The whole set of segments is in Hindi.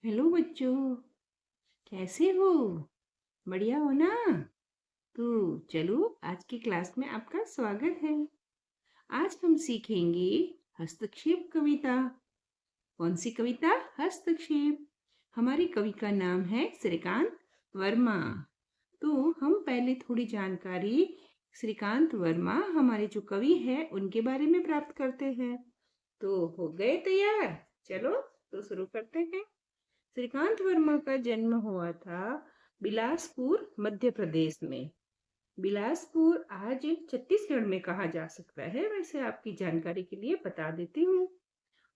हेलो बच्चों, कैसे हो? बढ़िया हो ना? तो चलो, आज की क्लास में आपका स्वागत है। आज हम सीखेंगे हस्तक्षेप कविता। कौन सी कविता? हस्तक्षेप। हमारी कवि का नाम है श्रीकांत वर्मा। तो हम पहले थोड़ी जानकारी श्रीकांत वर्मा हमारे जो कवि है उनके बारे में प्राप्त करते हैं। तो हो गए तैयार? चलो तो शुरू करते हैं। श्रीकांत वर्मा का जन्म हुआ था बिलासपुर, मध्य प्रदेश में। बिलासपुर आज छत्तीसगढ़ में कहा जा सकता है। वैसे आपकी जानकारी के लिए बता देती हूँ।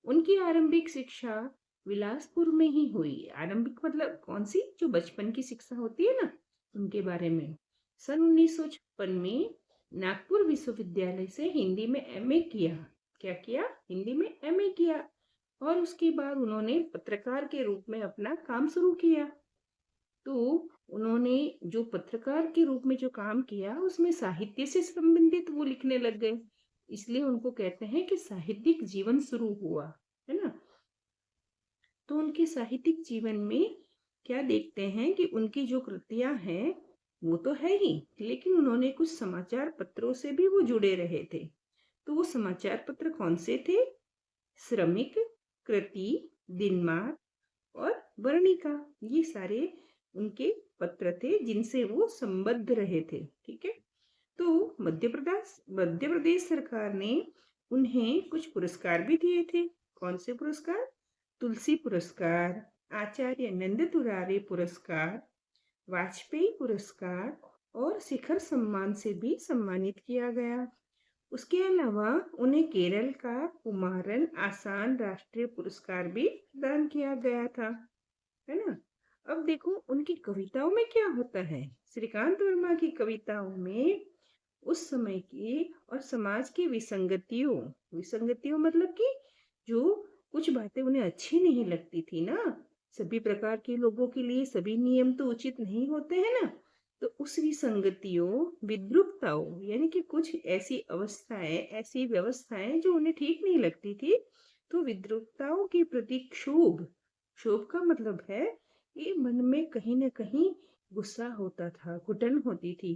उनकी आरंभिक शिक्षा बिलासपुर में ही हुई। आरंभिक मतलब कौन सी? जो बचपन की शिक्षा होती है ना, उनके बारे में। सन 1956 में नागपुर विश्वविद्यालय से हिंदी में एमए किया। क्या किया? हिंदी में एमए किया। और उसके बाद उन्होंने पत्रकार के रूप में अपना काम शुरू किया। तो उन्होंने जो पत्रकार के रूप में जो काम किया उसमें साहित्य से संबंधित वो लिखने लग गए। इसलिए उनको कहते हैं कि साहित्यिक जीवन शुरू हुआ, है ना। तो उनके साहित्यिक जीवन में क्या देखते हैं कि उनकी जो कृतियां हैं वो तो है ही, लेकिन उन्होंने कुछ समाचार पत्रों से भी वो जुड़े रहे थे। तो वो समाचार पत्र कौन से थे? श्रमिक, कृति, दिनमार और वर्णिका। ये सारे उनके पत्र थे जिनसे वो संबद्ध रहे थे। ठीक है। तो मध्य प्रदेश सरकार ने उन्हें कुछ पुरस्कार भी दिए थे। कौन से पुरस्कार? तुलसी पुरस्कार, आचार्य नंद तुरारे पुरस्कार, वाजपेयी पुरस्कार और शिखर सम्मान से भी सम्मानित किया गया। उसके अलावा उन्हें केरल का कुमारन आसान राष्ट्रीय पुरस्कार भी प्रदान किया गया था, है ना। अब देखो उनकी कविताओं में क्या होता है। श्रीकांत वर्मा की कविताओं में उस समय की और समाज की विसंगतियों विसंगतियों मतलब कि जो कुछ बातें उन्हें अच्छी नहीं लगती थी ना, सभी प्रकार के लोगों के लिए सभी नियम तो उचित नहीं होते हैं ना। तो उस विसंगतियों, विद्रुपताओं यानी कि कुछ ऐसी अवस्थाएं, ऐसी व्यवस्थाएं जो उन्हें ठीक नहीं लगती थी, तो विद्रुपताओं के प्रति क्षोभ, क्षोभ का मतलब है कि मन में कहीं ना कहीं गुस्सा होता था, घुटन होती थी।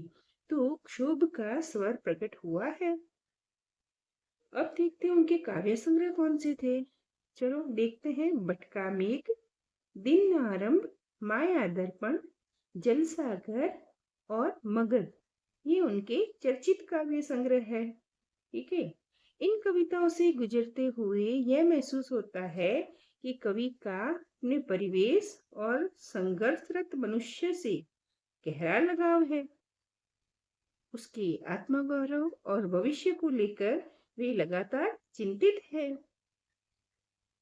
तो क्षोभ का स्वर प्रकट हुआ है। अब देखते हैं उनके काव्य संग्रह कौन से थे। चलो देखते हैं। बटका मेघ, दिन आरंभ, माया दर्पण, जलसागर और मगध, ये उनके चर्चित काव्य संग्रह है। ठीक है। इन कविताओं से गुजरते हुए यह महसूस होता है कि कवि का अपने परिवेश और संघर्षरत मनुष्य से गहरा लगाव है। उसके आत्मगौरव और भविष्य को लेकर वे लगातार चिंतित है।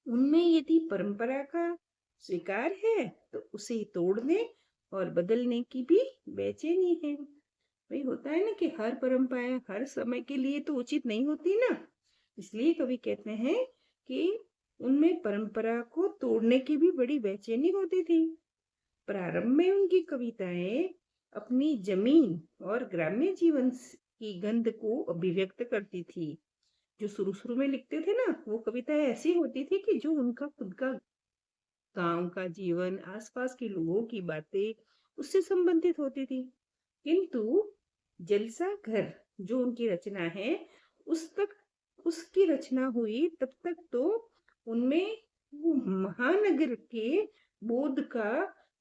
उनमें यदि परंपरा का स्वीकार है तो उसे तोड़ने और बदलने की भी बेचैनी है। वही होता है ना कि हर परंपरा हर समय के लिए तो उचित नहीं होती ना। इसलिए कवि कहते हैं कि उनमें परंपरा को तोड़ने की भी बड़ी बेचैनी होती थी। प्रारंभ में उनकी कविताएं अपनी जमीन और ग्राम्य जीवन की गंध को अभिव्यक्त करती थी। जो शुरू शुरू में लिखते थे ना, वो कविताएं ऐसी होती थी कि जो उनका खुद का गांव का जीवन, आसपास के लोगों की बातें उससे संबंधित होती थी। किंतु जलसा घर जो उनकी रचना है, उस तक उसकी रचना हुई तब तक तो उनमें वो महानगर के बोध का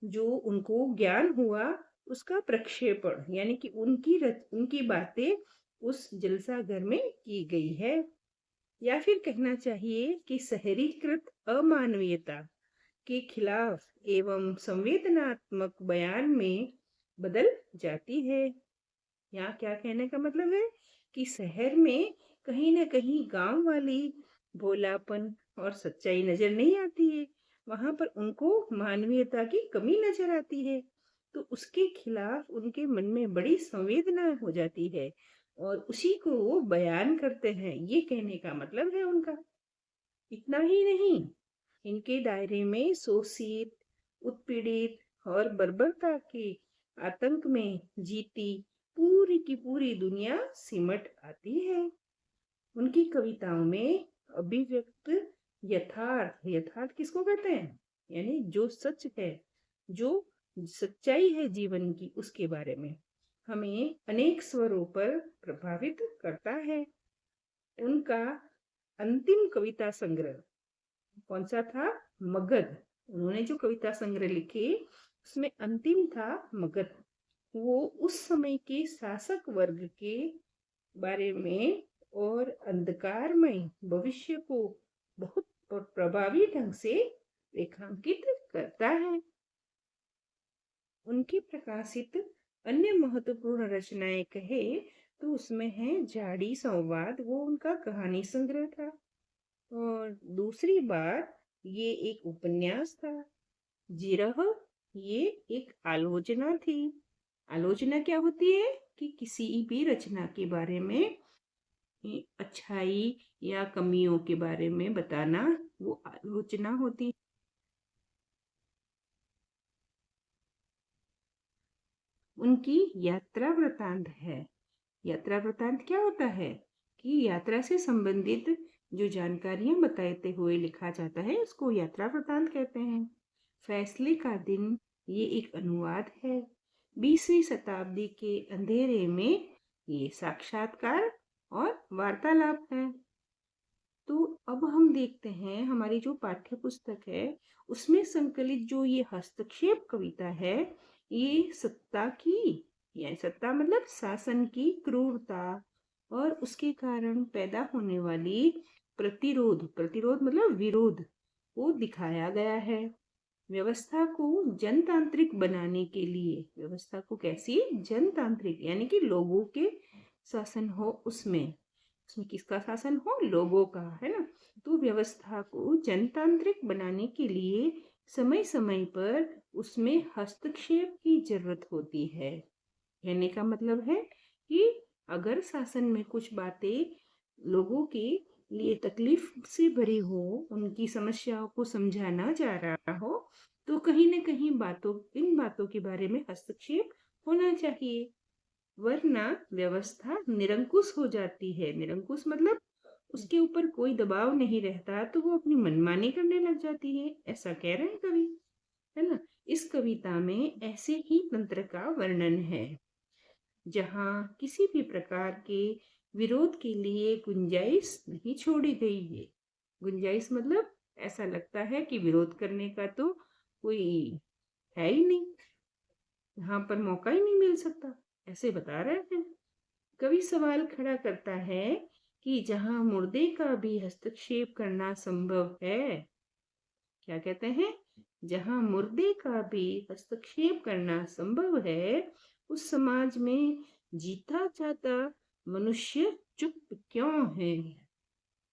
जो उनको ज्ञान हुआ, उसका प्रक्षेपण यानी कि उनकी बातें उस जलसा घर में की गई है। या फिर कहना चाहिए कि शहरीकृत अमानवीयता के खिलाफ एवं संवेदनात्मक बयान में बदल जाती है। यहाँ क्या कहने का मतलब है कि शहर में कहीं ना कहीं गांव वाली भोलापन और सच्चाई नजर नहीं आती है। वहां पर उनको मानवीयता की कमी नजर आती है। तो उसके खिलाफ उनके मन में बड़ी संवेदना हो जाती है और उसी को वो बयान करते हैं। ये कहने का मतलब है उनका। इतना ही नहीं, इनके दायरे में शोषित, उत्पीड़ित और बर्बरता के आतंक में जीती पूरी की पूरी दुनिया सिमट आती है। उनकी कविताओं में अभिव्यक्त यथार्थ, यथार्थ किसको कहते हैं? यानी जो सच है, जो सच्चाई है जीवन की, उसके बारे में हमें अनेक स्वरों पर प्रभावित करता है। उनका अंतिम कविता संग्रह कौन सा था? मगध। उन्होंने जो कविता संग्रह लिखे उसमें अंतिम था मगध। वो उस समय के शासक वर्ग के बारे में और अंधकारमय भविष्य को बहुत प्रभावी ढंग से रेखांकित करता है। उनकी प्रकाशित अन्य महत्वपूर्ण रचनाएं कहे तो उसमें है झाड़ी संवाद, वो उनका कहानी संग्रह था। और दूसरी बात, ये एक उपन्यास था। जिरह, ये एक आलोचना थी। आलोचना क्या होती है कि किसी भी रचना के बारे में अच्छाई या कमियों के बारे में बताना, वो आलोचना होती है। उनकी यात्रा वृतांत है। यात्रा वृतांत क्या होता है कि यात्रा से संबंधित जो जानकारियां बताते हुए लिखा जाता है उसको यात्रा वृतांत कहते हैं। फैसले का दिन, ये एक अनुवाद है। 20वीं शताब्दी के अंधेरे में, ये साक्षात्कार और वार्तालाप है। तो अब हम देखते हैं हमारी जो पाठ्य पुस्तक है उसमें संकलित जो ये हस्तक्षेप कविता है, ये सत्ता की, या सत्ता मतलब शासन की क्रूरता और उसके कारण पैदा होने वाली प्रतिरोध, प्रतिरोध मतलब विरोध, को दिखाया गया है। व्यवस्था को जनतांत्रिक बनाने के लिए, व्यवस्था को कैसी? जनतांत्रिक, यानी कि लोगों के शासन हो, उसमें उसमें किसका शासन हो? लोगों का, है ना। तो व्यवस्था को जनतांत्रिक बनाने के लिए समय समय पर उसमें हस्तक्षेप की जरूरत होती है। कहने का मतलब है कि अगर शासन में कुछ बातें लोगों के लिए तकलीफ से भरी हो, उनकी समस्याओं को समझाना जा रहा हो, तो कहीं न कहीं इन बातों के बारे में हस्तक्षेप होना चाहिए, वरना व्यवस्था निरंकुश हो जाती है। निरंकुश मतलब उसके ऊपर कोई दबाव नहीं रहता, तो वो अपनी मनमानी करने लग जाती है, ऐसा कह रहे हैं कवि, है ना। इस कविता में ऐसे ही तंत्र का वर्णन है जहाँ किसी भी प्रकार के विरोध के लिए गुंजाइश नहीं छोड़ी गई है। गुंजाइश मतलब ऐसा लगता है कि विरोध करने का तो कोई है ही नहीं, यहाँ पर मौका ही नहीं मिल सकता, ऐसे बता रहे हैं। कवि सवाल खड़ा करता है कि जहाँ मुर्दे का भी हस्तक्षेप करना संभव है, क्या कहते हैं? जहाँ मुर्दे का भी हस्तक्षेप करना संभव है, उस समाज में जीता जाता मनुष्य चुप क्यों है?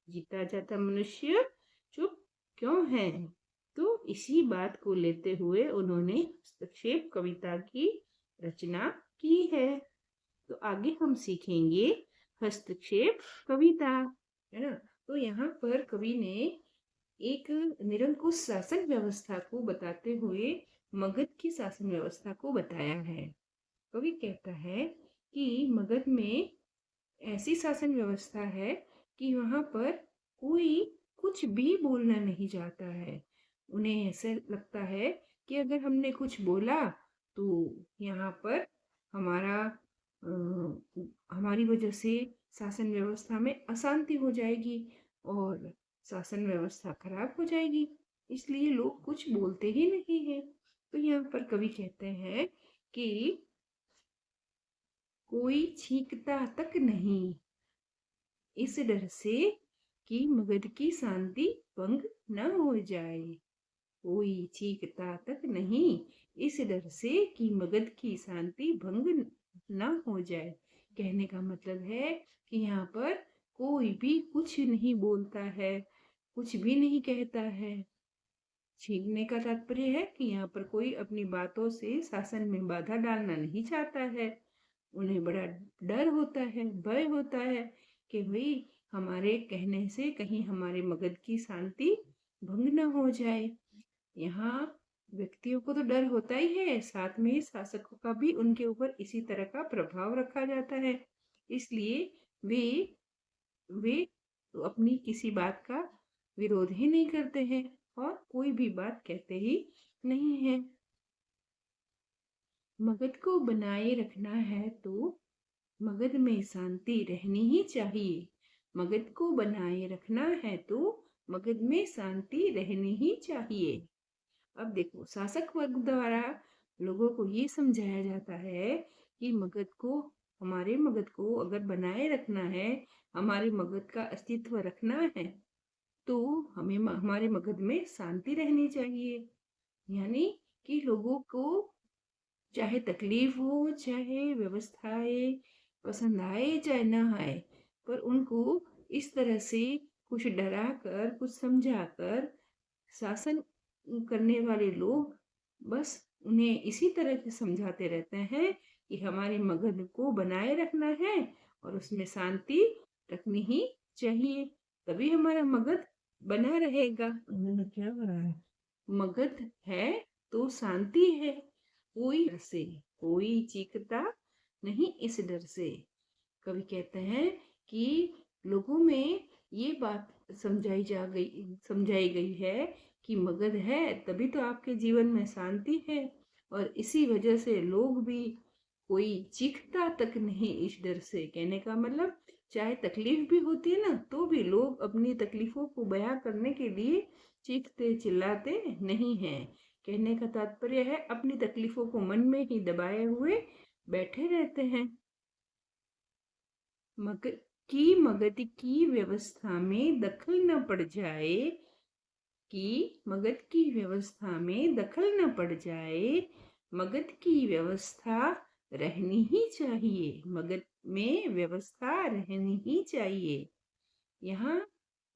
जीता जाता मनुष्य चुप क्यों है? तो इसी बात को लेते हुए उन्होंने हस्तक्षेप कविता की रचना की है। तो आगे हम सीखेंगे हस्तक्षेप कविता, है ना। तो यहाँ पर कवि ने एक निरंकुश शासन व्यवस्था को बताते हुए मगध की शासन व्यवस्था को बताया है। कवि कहता है कि मगध में ऐसी शासन व्यवस्था है कि वहां पर कोई कुछ भी बोलना नहीं चाहता है। उन्हें ऐसे लगता है कि अगर हमने कुछ बोला तो यहाँ पर हमारा हमारी वजह से शासन व्यवस्था में अशांति हो जाएगी और शासन व्यवस्था खराब हो जाएगी, इसलिए लोग कुछ बोलते ही नहीं है। तो यहाँ पर कवि कहते हैं कि कोई छींकता तक नहीं, इस डर से कि मगध की शांति भंग न हो जाए। कोई चीखता तक नहीं, इस डर से कि मगध की शांति भंग न हो जाए। कहने का मतलब है कि यहाँ पर कोई भी कुछ नहीं बोलता है, कुछ भी नहीं कहता है। छीनने का तात्पर्य है कि यहाँ पर कोई अपनी बातों से शासन में बाधा डालना नहीं चाहता है। उन्हें बड़ा डर होता है, भय होता है कि भाई हमारे कहने से कहीं हमारे मगध की शांति भंग न हो जाए। यहाँ व्यक्तियों को तो डर होता ही है, साथ में शासकों का भी उनके ऊपर इसी तरह का प्रभाव रखा जाता है, इसलिए वे वे तो अपनी किसी बात का विरोध ही नहीं करते हैं और कोई भी बात कहते ही नहीं है। मगध को बनाए रखना है तो मगध में शांति रहनी ही चाहिए। मगध को बनाए रखना है तो मगध में शांति रहनी ही चाहिए। अब देखो, शासक वर्ग द्वारा लोगों को ये समझाया जाता है कि हमारे मगध को अगर बनाए रखना है, हमारे मगध का अस्तित्व रखना है, तो हमें हमारे मगध में शांति रहनी चाहिए। यानी कि लोगों को चाहे तकलीफ हो, चाहे व्यवस्थाएं पसंद आए चाहे ना आए, पर उनको इस तरह से कुछ डरा कर, कुछ समझा कर शासन करने वाले लोग बस उन्हें इसी तरह से समझाते रहते हैं कि हमारे मगध को बनाए रखना है और उसमें शांति रखनी ही चाहिए, तभी हमारा मगध बना रहेगा। उन्होंने क्या बनाया? मगध है तो शांति है, कोई डर से कोई चीखता नहीं इस डर से। कवि कहते हैं कि लोगों में ये बात समझाई गई है कि मगध है तभी तो आपके जीवन में शांति है, और इसी वजह से लोग भी कोई चीखता तक नहीं इस डर से। कहने का मतलब, चाहे तकलीफ भी होती है ना, तो भी लोग अपनी तकलीफों को बयां करने के लिए चीखते चिल्लाते नहीं हैं। कहने का तात्पर्य है अपनी तकलीफों को मन में ही दबाए हुए बैठे रहते हैं। मगध की व्यवस्था में दखल न पड़ जाए, कि मगध की व्यवस्था में दखल न पड़ जाए, मगध की व्यवस्था रहनी ही चाहिए, मगध में व्यवस्था रहनी ही चाहिए। यहाँ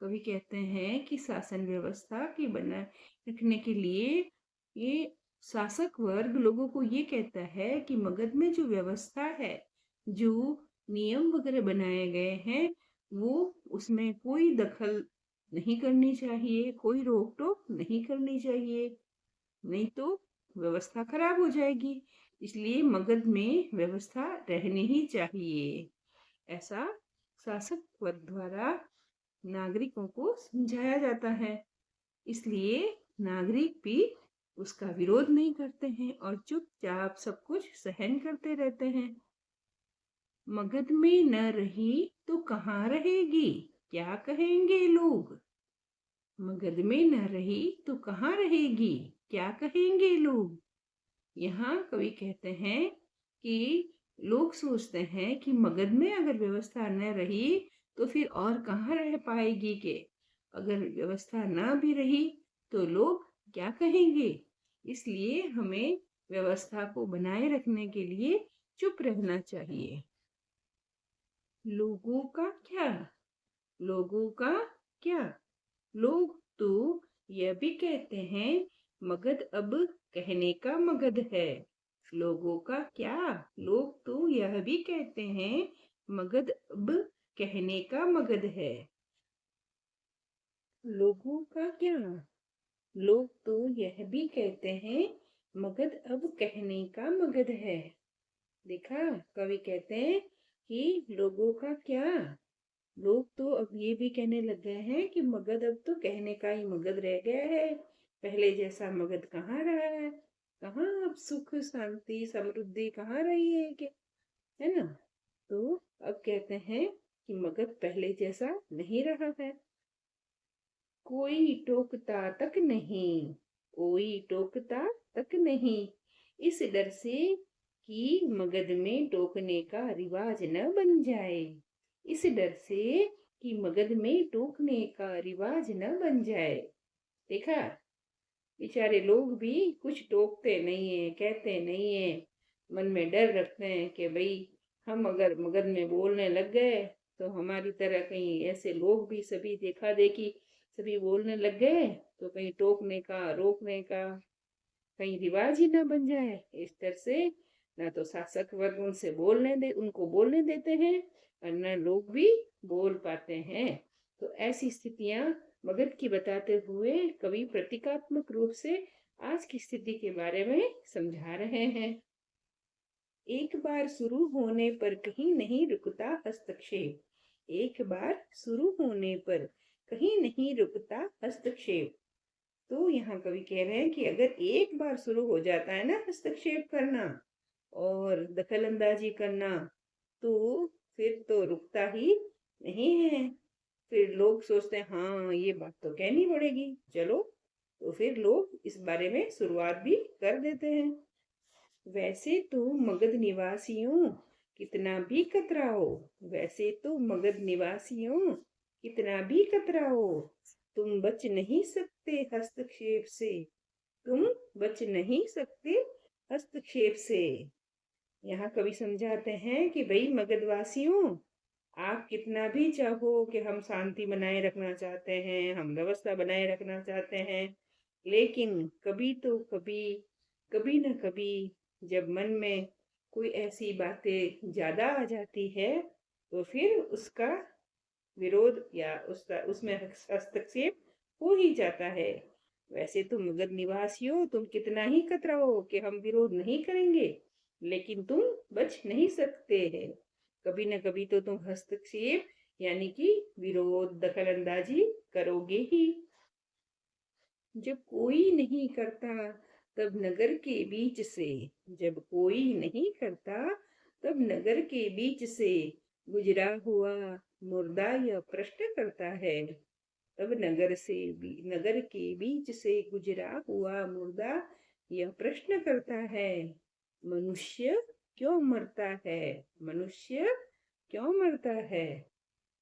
कवि कहते हैं कि शासन व्यवस्था की बनाए रखने के लिए ये शासक वर्ग लोगों को ये कहता है कि मगध में जो व्यवस्था है, जो नियम वगैरह बनाए गए हैं, वो उसमें कोई दखल नहीं करनी चाहिए, कोई रोक टोक नहीं करनी चाहिए, नहीं तो व्यवस्था खराब हो जाएगी। इसलिए मगध में व्यवस्था रहनी ही चाहिए, ऐसा शासक वर्ग द्वारा नागरिकों को समझाया जाता है। इसलिए नागरिक भी उसका विरोध नहीं करते हैं और चुपचाप सब कुछ सहन करते रहते हैं। मगध में न रही तो कहाँ रहेगी, क्या कहेंगे लोग। मगध में न रही तो कहाँ रहेगी, क्या कहेंगे लोग। यहाँ कवि कहते हैं कि लोग सोचते हैं कि मगध में अगर व्यवस्था न रही तो फिर और कहाँ रह पाएगी, के अगर व्यवस्था ना भी रही तो लोग क्या कहेंगे। इसलिए हमें व्यवस्था को बनाए रखने के लिए चुप रहना चाहिए। लोगों का क्या, लोगों का क्या, लोग तो यह भी कहते हैं मगध अब कहने का मगध है। लोगों का क्या, लोग तो यह भी कहते हैं मगध अब कहने का मगध है। लोगों का क्या, लोग तो यह भी कहते हैं मगध अब कहने का मगध है। देखा, कवि कहते हैं कि लोगों का क्या, लोग तो अब ये भी कहने लग गए हैं कि मगध अब तो कहने का ही मगध रह गया है, पहले जैसा मगध कहाँ रहा है, कहाँ अब सुख शांति समृद्धि कहाँ रही है, कि है ना। तो अब कहते हैं कि मगध पहले जैसा नहीं रहा है। कोई टोकता तक नहीं, कोई टोकता तक नहीं, इस डर से कि मगध में टोकने का रिवाज न बन जाए, इस डर से कि मगध में टोकने का रिवाज न बन जाए। देखा, बेचारे लोग भी कुछ टोकते नहीं है, कहते नहीं है, मन में डर रखते हैं कि भाई हम अगर मगध में बोलने लग गए तो हमारी तरह कहीं ऐसे लोग भी सभी देखा देखी सभी बोलने लग गए तो कहीं टोकने का रोकने का कहीं रिवाज ही ना बन जाए। इस तरह से ना तो शासक वर्ग उनको बोलने देते हैं और न लोग भी बोल पाते हैं। तो ऐसी स्थितियां मगध की बताते हुए कवि प्रतीकात्मक रूप से आज की स्थिति के बारे में समझा रहे हैं। एक बार शुरू होने पर कहीं नहीं रुकता हस्तक्षेप, एक बार शुरू होने पर कहीं नहीं रुकता हस्तक्षेप। तो यहाँ कवि कह रहे हैं कि अगर एक बार शुरू हो जाता है ना हस्तक्षेप करना और दखल अंदाजी करना, तो फिर तो रुकता ही नहीं है। फिर लोग सोचते हैं हाँ ये बात तो कहनी पड़ेगी, चलो। तो फिर लोग इस बारे में शुरुआत भी कर देते हैं। वैसे तो मगध निवासियों कितना भी कतराओ, वैसे तो मगध निवासियों कितना भी कतराओ, तुम बच नहीं सकते हस्तक्षेप से, तुम बच नहीं सकते हस्तक्षेप से। यहाँ कवि समझाते हैं कि भाई मगधवासियों, आप कितना भी चाहो कि हम शांति बनाए रखना चाहते हैं, हम व्यवस्था बनाए रखना चाहते हैं, लेकिन कभी तो कभी, कभी न कभी जब मन में कोई ऐसी बातें ज्यादा आ जाती है, तो फिर उसका विरोध या उसका उसमें हस्तक्षेप हो ही जाता है। वैसे तो मगध निवासियों, तुम कितना ही कतराओ कि हम विरोध नहीं करेंगे, लेकिन तुम बच नहीं सकते हैं। कभी न कभी तो तुम हस्तक्षेप यानी कि विरोध, दखल अंदाजी करोगे ही। जब कोई नहीं करता तब नगर के बीच से, जब कोई नहीं करता तब नगर के बीच से गुजरा हुआ मुर्दा यह प्रश्न करता है। तब नगर के बीच से गुजरा हुआ मुर्दा यह प्रश्न करता है, मनुष्य क्यों मरता है, मनुष्य क्यों मरता है।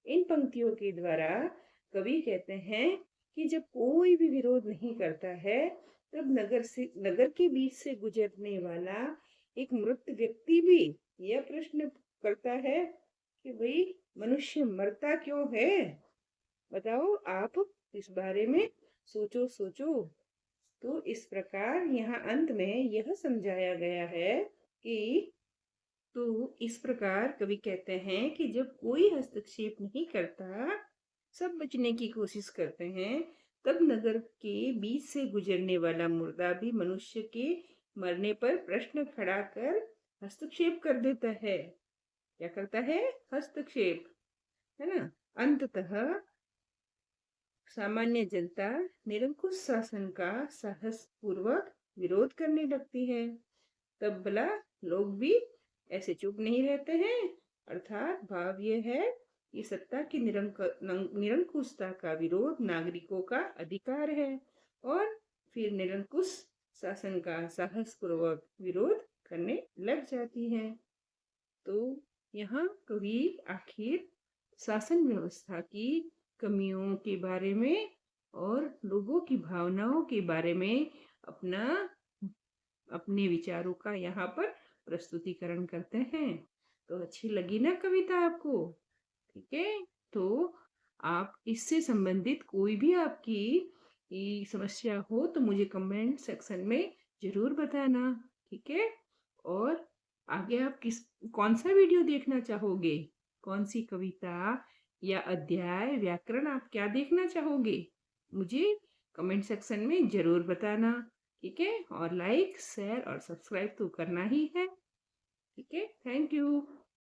इन पंक्तियों के द्वारा कवि कहते हैं कि जब कोई भी विरोध नहीं करता है, तब नगर के बीच से गुजरने वाला एक मृत व्यक्ति भी यह प्रश्न करता है कि भाई मनुष्य मरता क्यों है। बताओ आप इस बारे में सोचो सोचो। तो इस प्रकार यहाँ अंत में यह समझाया गया है कि, तो इस प्रकार कवि कहते हैं कि जब कोई हस्तक्षेप नहीं करता, सब बचने की कोशिश करते हैं, तब नगर के बीच से गुजरने वाला मुर्दा भी मनुष्य के मरने पर प्रश्न खड़ा कर हस्तक्षेप कर देता है। क्या करता है? हस्तक्षेप, है ना। अंततः सामान्य जनता निरंकुश शासन का साहस पूर्वक विरोध करने लगती है। तब भला लोग भी ऐसे चुप नहीं रहते हैं। अर्थात भाव यह है कि सत्ता की निरंकुशता का विरोध नागरिकों का अधिकार है, और फिर निरंकुश शासन का साहस पूर्वक विरोध करने लग जाती है। तो यहाँ कवि आखिर शासन व्यवस्था की कमियों के बारे में और लोगों की भावनाओं के बारे में अपने विचारों का यहाँ पर प्रस्तुतिकरण करते हैं। तो अच्छी लगी ना कविता आपको? ठीक है, तो आप इससे संबंधित कोई भी आपकी समस्या हो तो मुझे कमेंट सेक्शन में जरूर बताना। ठीक है, और आगे आप कौन सा वीडियो देखना चाहोगे, कौन सी कविता या अध्याय, व्याकरण, आप क्या देखना चाहोगे, मुझे कमेंट सेक्शन में जरूर बताना। ठीक है, और लाइक, शेयर और सब्सक्राइब तो करना ही है। ठीक है, थैंक यू।